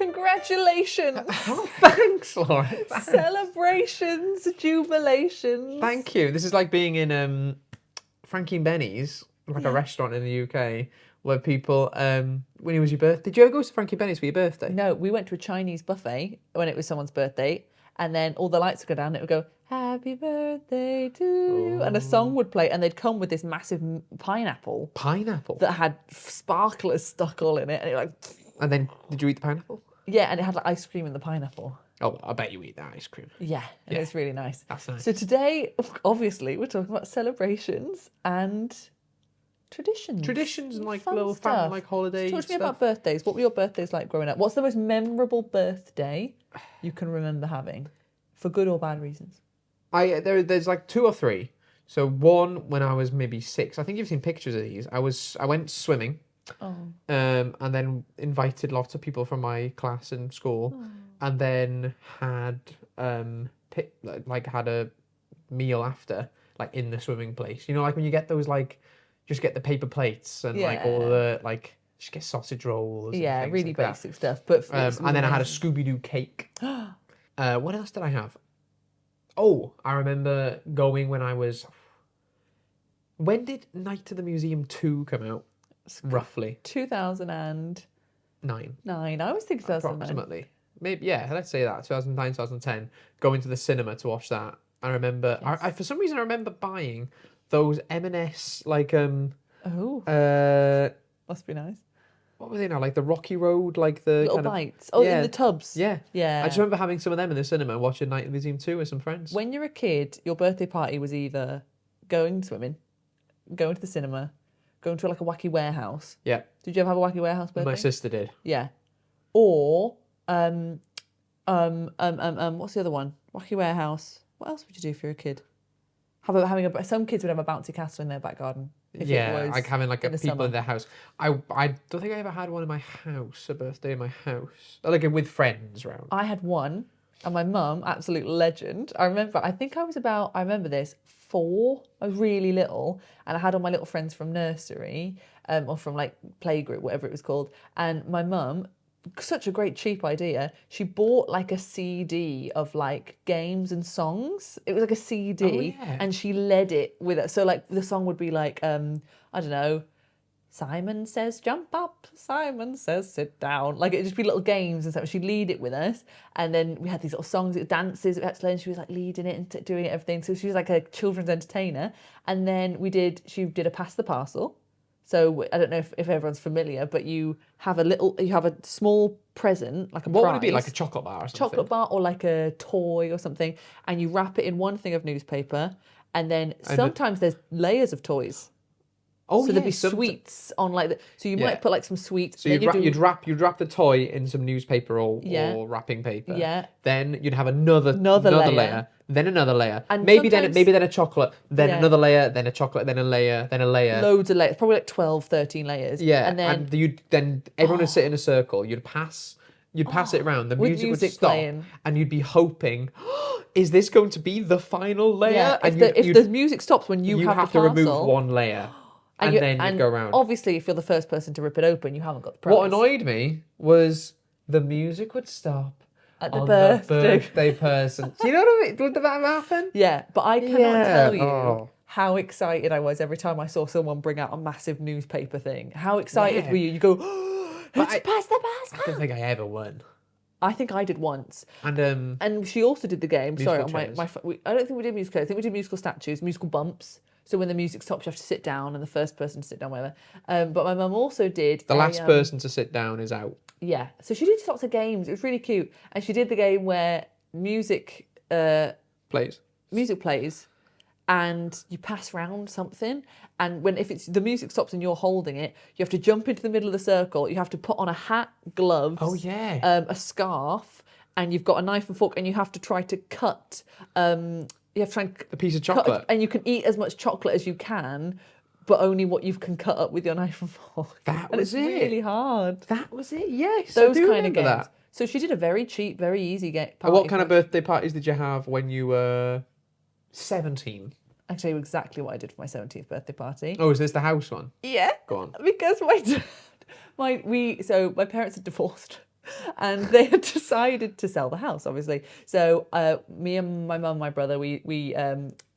Congratulations. Oh, thanks, Laura. Thanks. Celebrations, jubilations. Thank you. This is like being in Frankie and Benny's, like a restaurant in the UK, where people, when it was your birthday, did you ever go to Frankie and Benny's for your birthday? No, we went to a Chinese buffet when it was someone's birthday, and then all the lights would go down and it would go, happy birthday to you, and a song would play, and they'd come with this massive pineapple. Pineapple? That had sparklers stuck all in it, and it like... And then, did you eat the pineapple? Yeah, and it had like ice cream in the pineapple. Oh, I bet you eat that ice cream. Yeah, and it was really nice. That's nice. So today, obviously, we're talking about celebrations and traditions. Traditions and like Fun little stuff. family like holidays. So talk to me stuff. about birthdays. What were your birthdays like growing up? What's the most memorable birthday you can remember having, for good or bad reasons? There's like 2 or 3. So one when I was maybe 6. I think you've seen pictures of these. I went swimming. Oh. And then invited lots of people from my class in school, and then had had a meal after, like in the swimming place. You know, like when you get those like, just get the paper plates and like all the like, just get sausage rolls. Yeah, and really like basic stuff. But and then I had a Scooby-Doo cake. What else did I have? Oh, I remember going when I was. When did Night of the Museum 2 come out? Roughly 2009. 9. I was thinking 2009. Approximately.Maybe, yeah, let's say that. 2009, 2010. Going to the cinema to watch that. I remember, Yes. I for some reason, I remember buying those M&S, like, Oh, must be nice. what were they now? Like the Rocky Road, like the Little kind of... bites. Oh, yeah. in the tubs. Yeah. Yeah. I just remember having some of them in the cinema and watching Night of the Museum 2 with some friends. When you're a kid, your birthday party was either going swimming, going to the cinema, going to like a wacky warehouse. Yeah. Did you ever have a wacky warehouse birthday? My sister did. Yeah. Or what's the other one? Wacky warehouse. What else would you do if you're a kid? Some kids would have a bouncy castle in their back garden. If it was like having like in the people summer. in their house. I don't think I ever had one in my house, a birthday in my house. Like with friends around. I had one, and my mum, absolute legend. I remember this, 4. I was really little, and I had all my little friends from nursery, or from like playgroup, whatever it was called. And my mum, such a great cheap idea, she bought like a CD of like games and songs. It was like a CD, and she led it with it. So like the song would be like, I don't know, Simon says jump up, Simon says sit down. Like it'd just be little games and stuff. She'd lead it with us, and then we had these little songs, dances we had to learn. She was like leading it and doing everything. So she was like a children's entertainer. And then she did a pass the parcel. So I don't know if everyone's familiar, but you have a small present, like a prize. What would it be, like a chocolate bar or something? Chocolate bar or like a toy or something, and you wrap it in one thing of newspaper, and then sometimes there's layers of toys. Oh, so there'd be sweets on like so you might put like some sweets. So you'd wrap the toy in some newspaper or wrapping paper. Yeah. Then you'd have another layer, then another layer, and maybe then a chocolate, then another layer, then a chocolate, then a layer, then a layer. Loads of layers, probably like 12, 13 layers. Yeah, and then everyone would sit in a circle. You'd pass it around. The music would stop, playing. and you'd be hoping, is this going to be the final layer? Yeah. And if the music stops when you have to the remove parcel, one layer. And then you go around. Obviously, if you're the first person to rip it open, you haven't got the prize. What annoyed me was the music would stop at the on birthday. the birthday person. Do you know what I mean? Would that happen? Yeah, but I cannot tell you how excited I was every time I saw someone bring out a massive newspaper thing. How excited were you? You go, let's pass the parcel. I don't think I ever won. I think I did once. And she also did the game. Sorry, on my I don't think we did musical chairs. I think we did musical statues, musical bumps. So when the music stops, you have to sit down, and the first person to sit down, whatever. But my mum also did... The last person to sit down is out. Yeah. So she did lots of games. It was really cute. And she did the game where music... Music plays, and you pass round something. And if the music stops and you're holding it, you have to jump into the middle of the circle. You have to put on a hat, gloves... Oh, yeah. A scarf, and you've got a knife and fork, and you have to try to cut... you have to try and a piece of chocolate, and you can eat as much chocolate as you can, but only what you can cut up with your knife and fork. It's really hard. That was it. Yes, those kind of games. That. So she did a very cheap, very easy game. What kind of birthday parties did you have when you were 17? I'll tell you exactly what I did for my 17th birthday party. Oh, is this the house one? Yeah. Go on. Because my parents had divorced. And they had decided to sell the house, obviously. So me and my mum, my brother, we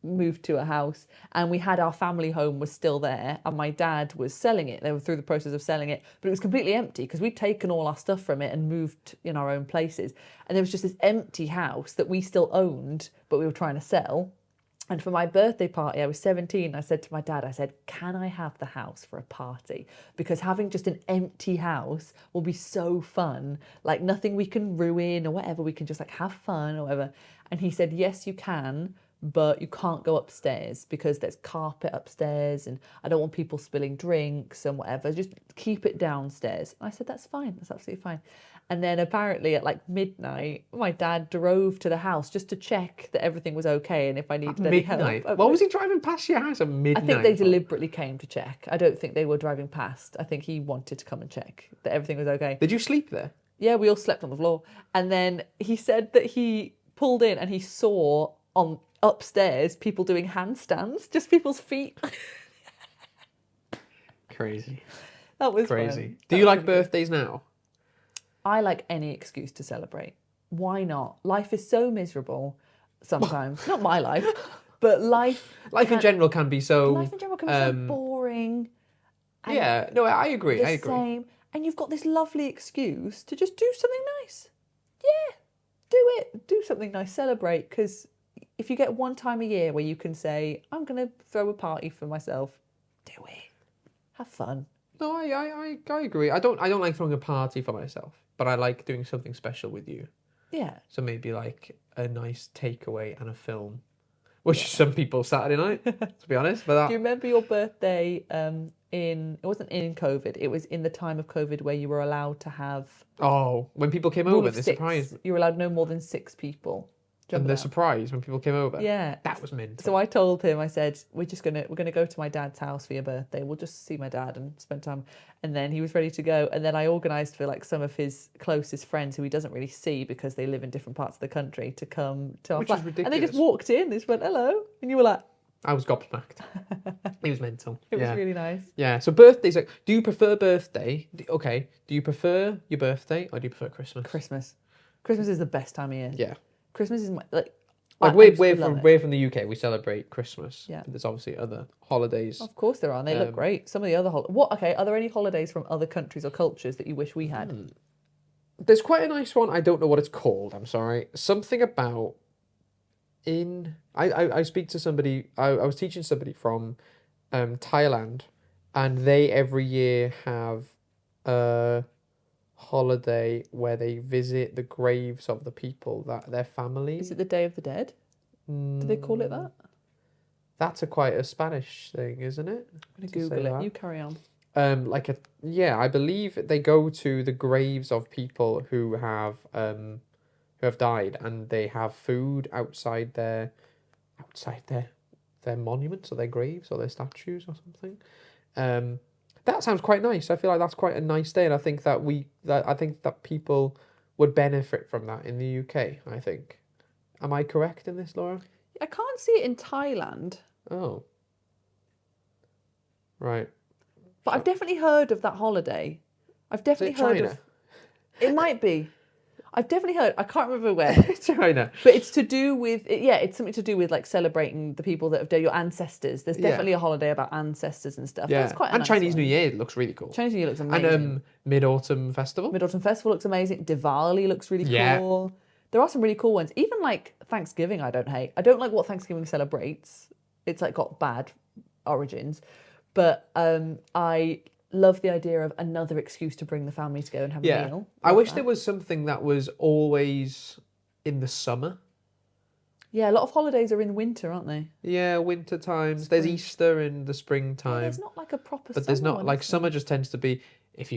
moved to a house, and we had our family home was still there, and my dad was selling it. They were through the process of selling it, but it was completely empty because we'd taken all our stuff from it and moved in our own places. And there was just this empty house that we still owned, but we were trying to sell. And for my birthday party, I was 17, I said to my dad, I said, can I have the house for a party? Because having just an empty house will be so fun. Like nothing we can ruin or whatever. We can just like have fun or whatever. And he said, yes, you can, but you can't go upstairs because there's carpet upstairs and I don't want people spilling drinks and whatever. Just keep it downstairs. And I said, that's fine. That's absolutely fine. And then apparently at like midnight, my dad drove to the house just to check that everything was okay and if I needed any help. Midnight? What was he driving past your house at midnight? I think they deliberately came to check. I don't think they were driving past. I think he wanted to come and check that everything was okay. Did you sleep there? Yeah, we all slept on the floor. And then he said that he pulled in and he saw on upstairs people doing handstands, just people's feet. Crazy. That was crazy. Fun. Do you like birthdays now? I like any excuse to celebrate. Why not? Life is so miserable sometimes. Not my life, but life in general can be so... Life in general can be so boring. Yeah, no, I agree. The same. And you've got this lovely excuse to just do something nice. Yeah, do it. Do something nice. Celebrate. Because if you get one time a year where you can say, I'm going to throw a party for myself, do it. Have fun. No, I agree. I don't like throwing a party for myself, but I like doing something special with you. Yeah. So maybe like a nice takeaway and a film, which is some people's Saturday night, to be honest. But do you remember your birthday it wasn't in COVID, it was in the time of COVID where you were allowed to have... Oh, when people came over, they surprised me. You were allowed no more than 6 people. And the surprise when people came over. Yeah. That was mental. So I told him, I said, we're gonna go to my dad's house for your birthday. We'll just see my dad and spend time. And then he was ready to go. And then I organised for like some of his closest friends who he doesn't really see because they live in different parts of the country to come to our flat. Which is ridiculous. And they just walked in, they just went, hello. And you were like... I was gobsmacked. It was mental. It was really nice. Yeah, so birthdays, like, do you prefer birthday? Okay, do you prefer your birthday or do you prefer Christmas? Christmas. Christmas is the best time of year. Yeah. Christmas is my... We're from the UK, we celebrate Christmas. Yeah. But there's obviously other holidays. Of course there are, and they look great. Some of the other are there any holidays from other countries or cultures that you wish we had? There's quite a nice one. I don't know what it's called. I'm sorry. Something about I speak to somebody. I was teaching somebody from Thailand, and they every year have a holiday where they visit the graves of the people that their family. Is it the Day of the Dead? Do they call it that? That's quite a Spanish thing, isn't it? I'm gonna Google it. You carry on. I believe they go to the graves of people who have died, and they have food outside their monuments or their graves or their statues or something. That sounds quite nice. I feel like that's quite a nice day, and I think that people would benefit from that in the UK. I think. Am I correct in this, Laura? I can't see it in Thailand. Oh. Right. But I've definitely heard of that holiday. I've definitely heard China? of... It might be. I've definitely heard... I can't remember where. China. But it's to do with... it's something to do with like celebrating the people that have died, your ancestors. There's definitely a holiday about ancestors and stuff. Yeah. That's quite a nice Chinese one. New Year looks really cool. Chinese New Year looks amazing. And Mid-Autumn Festival. Mid-Autumn Festival looks amazing. Diwali looks really cool. There are some really cool ones. Even like Thanksgiving, I don't hate. I don't like what Thanksgiving celebrates. It's like got bad origins. But I love the idea of another excuse to bring the family to go and have a meal. I wish there was something that was always in the summer. Yeah, a lot of holidays are in winter, aren't they? Yeah, winter times. There's Easter in the springtime. Yeah, there's not like a proper But summer there's not one, like is summer just tends to be if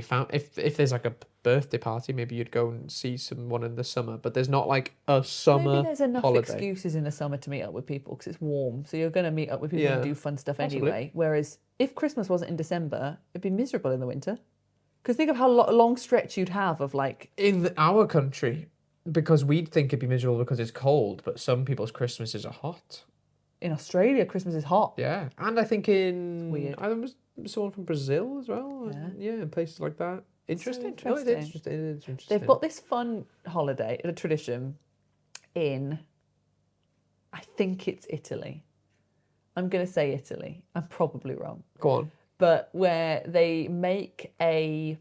there's like a birthday party, maybe you'd go and see someone in the summer. But there's not like a summer Maybe there's enough holiday. excuses in the summer to meet up with people because it's warm. So you're going to meet up with people and do fun stuff anyway. Whereas if Christmas wasn't in December, it'd be miserable in the winter. Because think of how long stretch you'd have of like... In our country, because we'd think it'd be miserable because it's cold, but some people's Christmases are hot. In Australia, Christmas is hot. Yeah, and I think in... Weird. I was someone from Brazil as well. Yeah. Yeah, in places like that. Interesting. So No, it is interesting. interesting. It is interesting. They've got this fun holiday, a tradition in, I think it's Italy. I'm going to say Italy. I'm probably wrong. Go on. But where they make a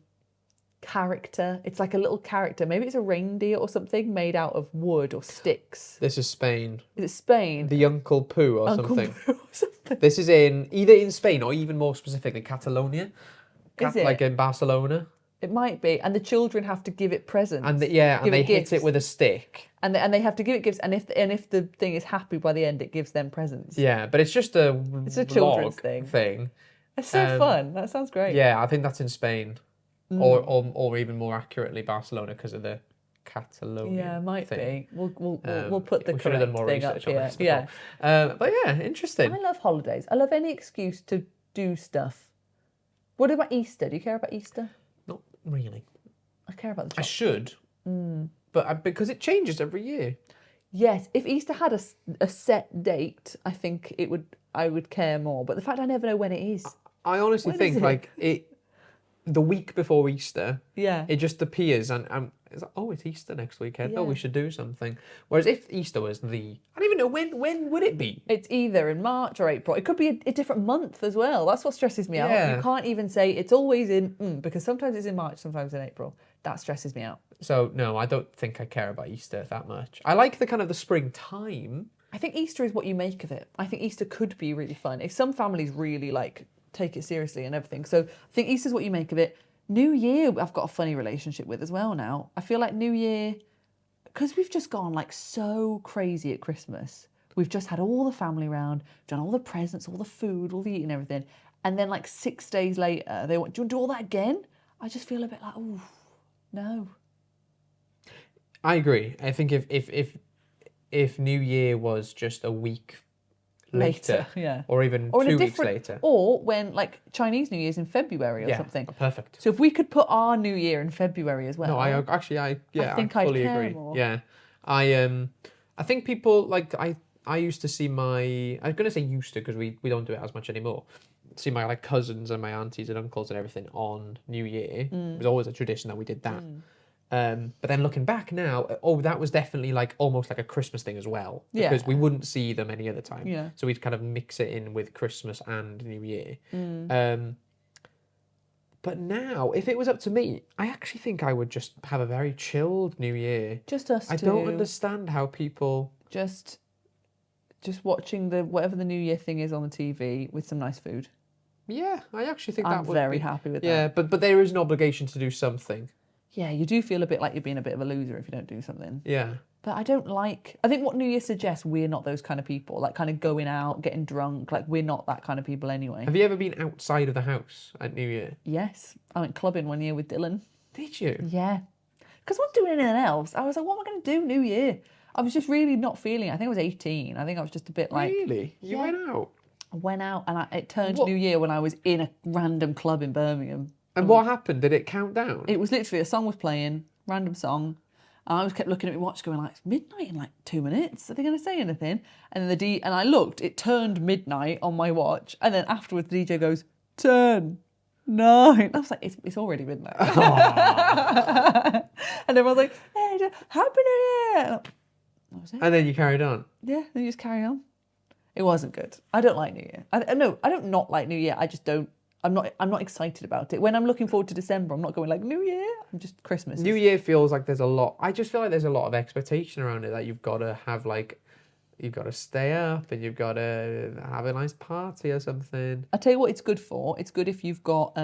character. It's like a little character. Maybe it's a reindeer or something made out of wood or sticks. This is Spain. Is it Spain? The Uncle Poo or Uncle something. Poo or something. This is either in Spain or even more specifically Catalonia. Is it? Like in Barcelona. It might be. And the children have to give it presents. And they hit it with a stick. And they have to give it gifts. And if the thing is happy by the end, it gives them presents. Yeah, but it's just a children's vlog thing. It's so fun. That sounds great. Yeah, I think that's in Spain. Or even more accurately Barcelona because of the Catalonia. Yeah, might thing. be. We'll put the we should have done correct more thing up research on here. this before. Yeah. But yeah, interesting. I love holidays. I love any excuse to do stuff. What about Easter? Do you care about Easter? Not really. I care about the I chocolate. should, but because it changes every year. Yes, if Easter had a set date, I think I would care more. But the fact I never know when it is. I honestly When think is it? like the week before Easter, Yeah. it just appears and it's like, oh, it's Easter next weekend. Yeah. Oh, we should do something. Whereas if Easter was I don't even know when would it be? It's either in March or April. It could be a different month as well. That's what stresses me out. Yeah. You can't even say it's always in, because sometimes it's in March, sometimes in April. That stresses me out. So no, I don't think I care about Easter that much. I like the kind of the springtime. I think Easter is what you make of it. I think Easter could be really fun. If some families really take it seriously and everything. So I think Easter's what you make of it. New Year, I've got a funny relationship with as well now. I feel like New Year, because we've just gone so crazy at Christmas. We've just had all the family round, done all the presents, all the food, all the eating, everything. And then 6 days later, they want, do you want to do all that again? I just feel a bit like, oh, no. I agree. I think if New Year was just a week later, yeah. or even Or in 2 a weeks different, later. or when Chinese New Year's in February or Yeah, something. perfect. So if we could put our New Year in February as well. No, I think I'd fully care agree. more. Yeah, I think people I used to see I was gonna say used to because we don't do it as much anymore. See my cousins and my aunties and uncles and everything on New Year. It was always a tradition that we did that. But then looking back now, that was definitely almost like a Christmas thing as well. Because Yeah. we wouldn't see them any other time. Yeah. So we'd kind of mix it in with Christmas and New Year. But now, if it was up to me, I actually think I would just have a very chilled New Year. Just us I two. don't understand how people... Just watching whatever the New Year thing is on the TV with some nice food. Yeah, I actually think I'm that would very be... happy with that. Yeah, but there is an obligation to do something. Yeah, you do feel a bit like you're being a bit of a loser if you don't do something. Yeah. But I think what New Year suggests, we're not those kind of people. Kind of going out, getting drunk. We're not that kind of people anyway. Have you ever been outside of the house at New Year? Yes. I went clubbing one year with Dylan. Did you? Yeah. Because I wasn't doing anything else. I was like, what am I going to do New Year? I was just really not feeling it. I think I was 18. I think I was just a bit Really? You Yeah. went out? I went out and it turned What? New Year when I was in a random club in Birmingham. And what happened? Did it count down? It was literally a song was playing, random song. And I just kept looking at my watch going it's midnight in 2 minutes. Are they going to say anything? And then and I looked, it turned midnight on my watch. And then afterwards the DJ goes, 10, 9. I was like, it's already midnight. And everyone's like, hey, Happy New Year. That was it. And then you carried on? Yeah, then you just carry on. It wasn't good. I don't like New Year. I don't not like New Year. I just don't. I'm not excited about it. When I'm looking forward to December, I'm not going New Year. I'm just Christmas. New Year feels like there's a lot. I just feel like there's a lot of expectation around it that you've got to have you've got to stay up and you've got to have a nice party or something. I'll tell you what it's good for. It's good if you've got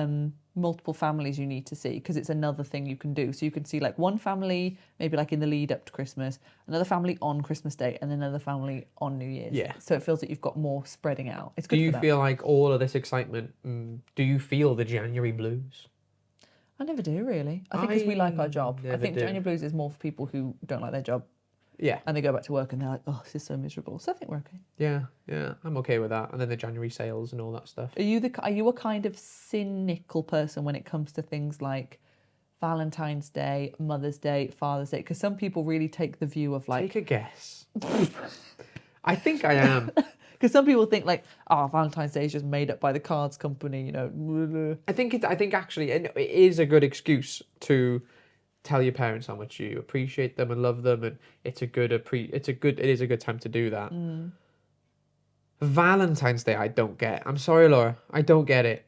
multiple families you need to see because it's another thing you can do. So you can see one family, maybe in the lead up to Christmas, another family on Christmas Day, and then another family on New Year's. Yeah. So it feels like you've got more spreading out. It's good Do you for that. feel like all of this excitement, do you feel the January blues? I never do, really. I think because we like our job. I never think do. January Blues is more for people who don't like their job. Yeah. And they go back to work and they're like, oh, this is so miserable. So I think we're okay. Yeah, I'm okay with that. And then the January sales and all that stuff. Are you a kind of cynical person when it comes to things like Valentine's Day, Mother's Day, Father's Day? Because some people really take the view of Take a guess. I think I am. Because some people think like, oh, Valentine's Day is just made up by the cards company, you know. I think actually it is a good excuse to tell your parents how much you appreciate them and love them, and it is a good time to do that. Valentine's Day, I don't get. I'm sorry, Laura, I don't get it.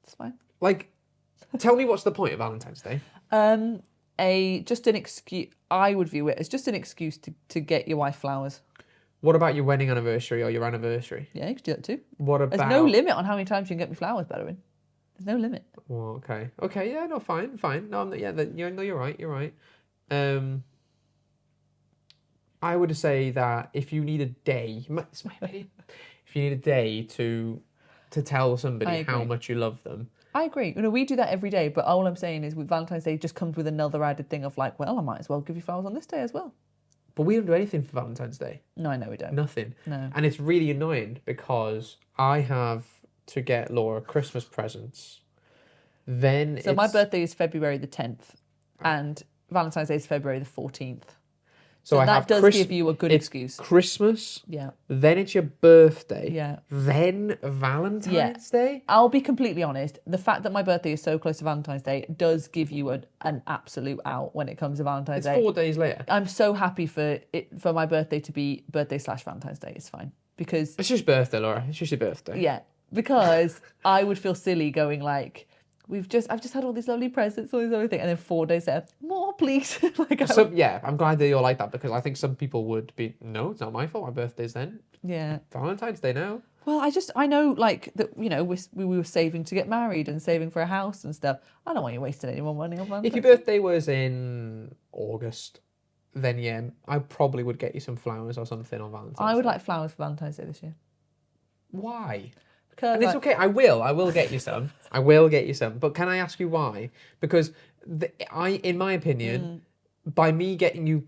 It's fine. Like, tell me what's the point of Valentine's Day? Just an excuse. I would view it as just an excuse to get your wife flowers. What about your wedding anniversary or your anniversary? Yeah, you could do that too. What about? There's no limit on how many times you can get me flowers, Bedouin. There's no limit. Well, okay, yeah, no, fine. No, you're right. I would say that if you need a day, it's my opinion, if you need a day to tell somebody how much you love them. I agree. You know, we do that every day, but all I'm saying is with Valentine's Day just comes with another added thing of like, well, I might as well give you flowers on this day as well. But we don't do anything for Valentine's Day. No, I know we don't. Nothing. No. And it's really annoying because I have to get Laura Christmas presents. So my birthday is February the 10th and Valentine's Day is February the 14th. So that does give you a good excuse. Christmas. Yeah. Then it's your birthday. Yeah. Then Valentine's Day. I'll be completely honest. The fact that my birthday is so close to Valentine's Day does give you an absolute out when it comes to Valentine's Day. It's 4 days later. I'm so happy for my birthday to be birthday/Valentine's Day. It's fine because it's just birthday, Laura. It's just your birthday. Yeah, because I would feel silly going like, I've just had all these lovely presents, all these other things, and then 4 days later, more please. I'm glad that you're like that because I think some people would be, no, it's not my fault. My birthday's then. Yeah. Valentine's Day now. Well, I know like that, you know, we were saving to get married and saving for a house and stuff. I don't want you wasting any more money on Valentine's. If your birthday was in August, then yeah, I probably would get you some flowers or something on Valentine's Day. I would like flowers for Valentine's Day this year. Why? Because and it's okay. I will get you some. I will get you some. But can I ask you why? Because in my opinion, by me getting you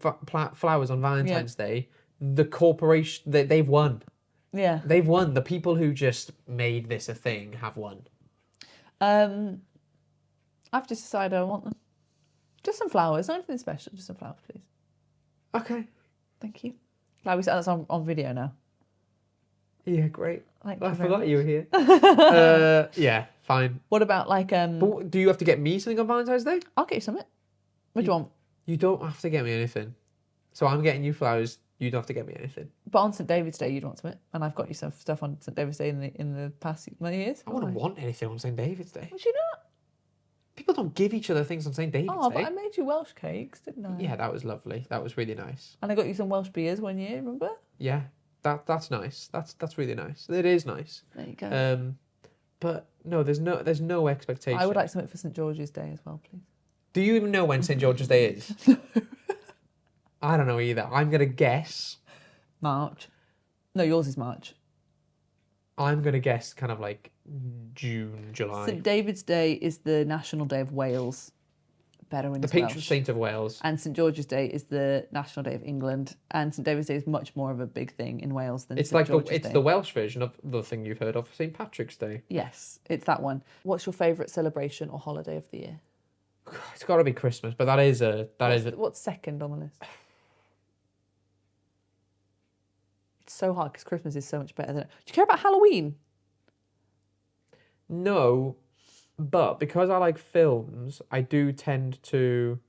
flowers on Valentine's Day, the corporation they've won. Yeah, they've won. The people who just made this a thing have won. I've just decided I want them. Just some flowers, not anything special. Just some flowers, please. Okay. Thank you. Like we said, that's on video now. Yeah, great. I forgot you were here. Yeah, fine. What about like But do you have to get me something on Valentine's Day? I'll get you something. What do you want? You don't have to get me anything. So I'm getting you flowers. You don't have to get me anything. But on St. David's Day, you'd want something, and I've got you some stuff on St. David's Day in the past many years. I wouldn't want anything on St. David's Day. Would you not? People don't give each other things on St. David's Day. Oh, but I made you Welsh cakes, didn't I? Yeah, that was lovely. That was really nice. And I got you some Welsh beers one year, remember? Yeah, that's nice. That's really nice. It is nice. There you go. But no, there's no expectation. I would like something for St. George's Day as well, please. Do you even know when St. George's Day is? I don't know either. I'm gonna guess March. No, yours is March. I'm gonna guess kind of like June, July. St. David's Day is the National Day of Wales. Bedouin the is patron Welsh. saint of Wales. And St. George's Day is the National Day of England. And St. David's Day is much more of a big thing in Wales than It's St. like George's it's Day. the Welsh version of the thing you've heard of, St. Patrick's Day. Yes, it's that one. What's your favourite celebration or holiday of the year? It's got to be Christmas, but that is a What's second on the list? It's so hard because Christmas is so much better than it. Do you care about Halloween? No, but because I like films, I do tend to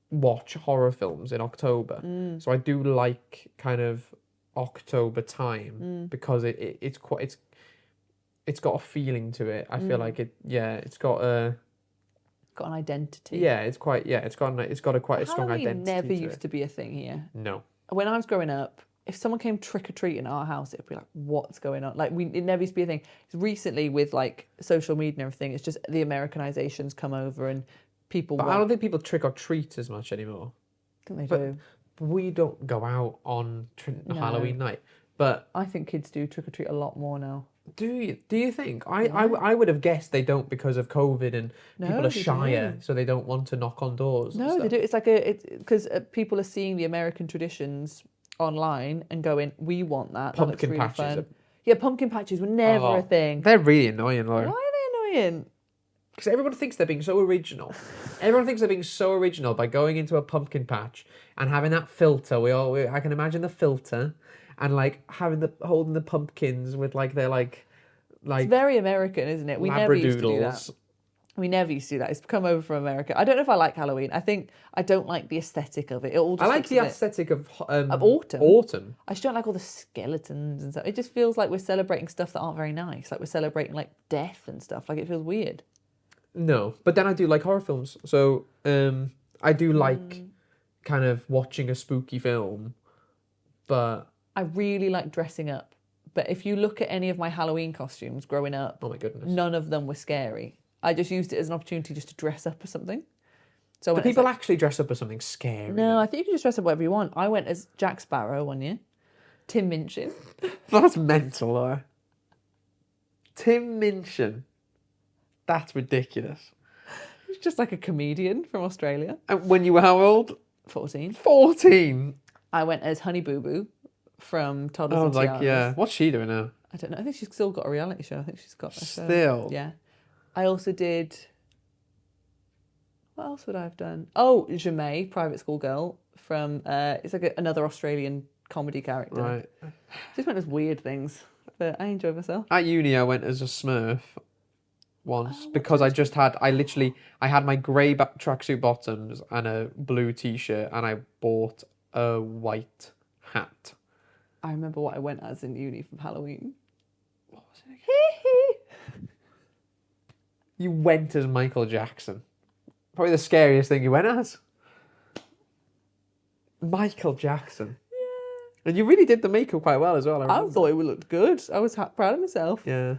watch horror films in October. So I do like kind of October time because it's got a feeling to it. I feel like it's got an identity. Yeah, it's got quite a strong identity. Halloween never used to be a thing here. No. When I was growing up, if someone came trick-or-treating at our house, it'd be like, what's going on? Like, it never used to be a thing. Recently, with, like, social media and everything, it's just the Americanizations come over and people But I don't think people trick-or-treat as much anymore. I think they do. We don't go out on Halloween night. But I think kids do trick-or-treat a lot more now. Do you think? I would have guessed they don't because of COVID and people are shyer, so they don't want to knock on doors. No, they do. It's like because people are seeing the American traditions online and going, we want that. Pumpkin that looks really patches. fun. Yeah, pumpkin patches were never a thing. They're really annoying, Laura. Why are they annoying? Because everyone thinks they're being so original. Everyone thinks they're being so original by going into a pumpkin patch and having that filter. I can imagine the filter and like holding the pumpkins with like their like It's very American, isn't it? We never used to do that. labradoodles. We never used to do that. It's come over from America. I don't know if I like Halloween. I think I don't like the aesthetic of it. It all just I like looks the a bit- aesthetic of autumn. Autumn. I just don't like all the skeletons and stuff. It just feels like we're celebrating stuff that aren't very nice. Like we're celebrating like death and stuff. Like it feels weird. No, but then I do like horror films. So I do like kind of watching a spooky film, but I really like dressing up. But if you look at any of my Halloween costumes growing up, oh my goodness. none of them were scary. I just used it as an opportunity just to dress up as something. So Do when it's people like- actually dress up as something scary? No, I think you can just dress up whatever you want. I went as Jack Sparrow one year. Tim Minchin. That's mental, Laura. Tim Minchin. That's ridiculous. He's just like a comedian from Australia. And when you were how old? 14. 14. I went as Honey Boo Boo from Toddlers I and was like, Tiaras. yeah. What's she doing now? I don't know. I think she's still got a reality show. I think she's got a show. Still? Yeah. I also did... What else would I have done? Oh, Jemay, Private School Girl from... it's like another Australian comedy character. Right. Just went as weird things. But I enjoyed myself. At uni, I went as a Smurf once because I had my grey tracksuit bottoms and a blue t-shirt, and I bought a white hat. I remember what I went as in uni from Halloween. What was it again? You went as Michael Jackson. Probably the scariest thing you went as. Michael Jackson. Yeah. And you really did the makeup quite well as well. I thought it looked good. I was proud of myself. Yeah.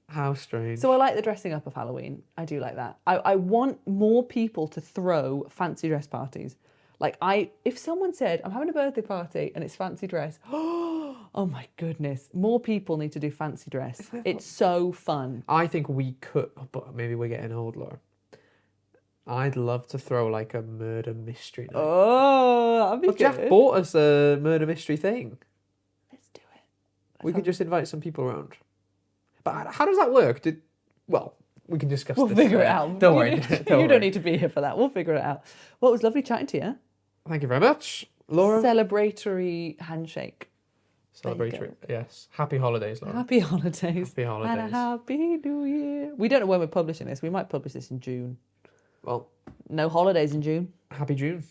How strange. So I like the dressing up of Halloween. I do like that. I want more people to throw fancy dress parties. Like if someone said, I'm having a birthday party and it's fancy dress, oh my goodness, more people need to do fancy dress. It's so fun. I think we could, but maybe we're getting old, Laura. I'd love to throw like a murder mystery night. Oh, that'd be Well, good. Jack bought us a murder mystery thing. Let's do it. We could just invite some people around. But how does that work? We can discuss We'll this. figure it out. Don't worry. You don't need to be here for that. We'll figure it out. Well, it was lovely chatting to you. Thank you very much, Laura. Celebratory handshake. Celebratory. Yes. Happy holidays, Laura. Happy holidays. Happy holidays. And a happy new year. We don't know when we're publishing this. We might publish this in June. Well, No holidays in June. happy June.